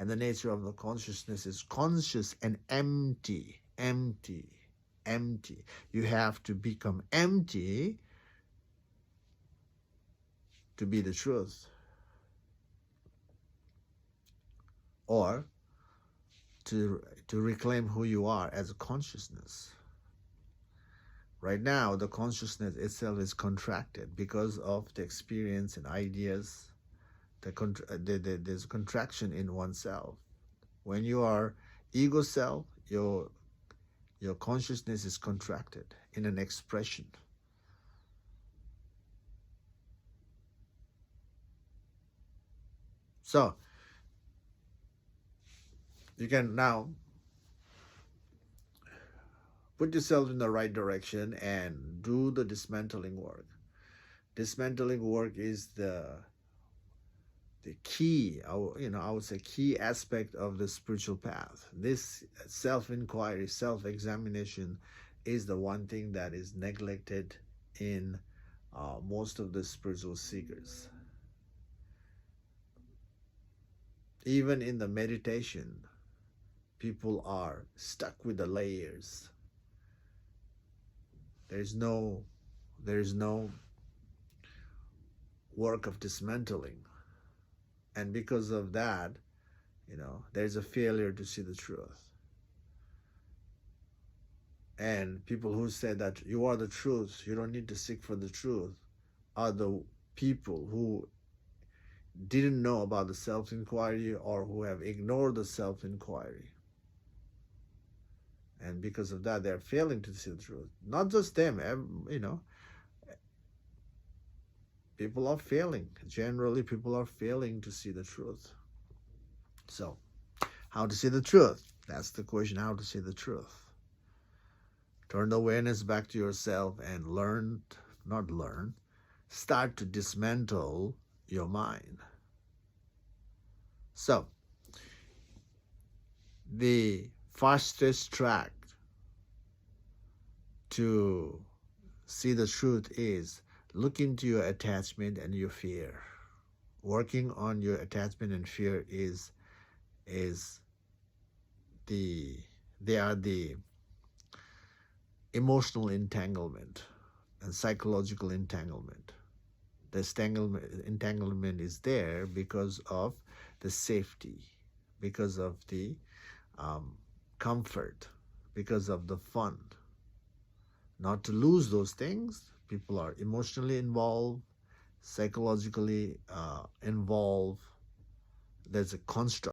And the nature of the consciousness is conscious and empty, empty, empty. You have to become empty to be the truth, or to reclaim who you are as a consciousness. Right now, the consciousness itself is contracted because of the experience and ideas. There's contraction in oneself. When you are ego self, your consciousness is contracted in an expression. So, you can now put yourself in the right direction and do the dismantling work. Dismantling work is the key, I would say key aspect of the spiritual path. This self-inquiry, self-examination is the one thing that is neglected in most of the spiritual seekers. Even in the meditation, people are stuck with the layers. There is no work of dismantling. And because of that, there's a failure to see the truth. And people who say that you are the truth, you don't need to seek for the truth, are the people who didn't know about the self-inquiry or who have ignored the self-inquiry. And because of that, they're failing to see the truth. Not just them, people are failing. Generally, people are failing to see the truth. So, how to see the truth? That's the question, how to see the truth. Turn the awareness back to yourself and start to dismantle your mind. So, the fastest track to see the truth is look into your attachment and your fear. Working on your attachment and fear they are the emotional entanglement and psychological entanglement. This entanglement is there because of the safety, because of the comfort, because of the fun. Not to lose those things, people are emotionally involved, psychologically involved. There's a construct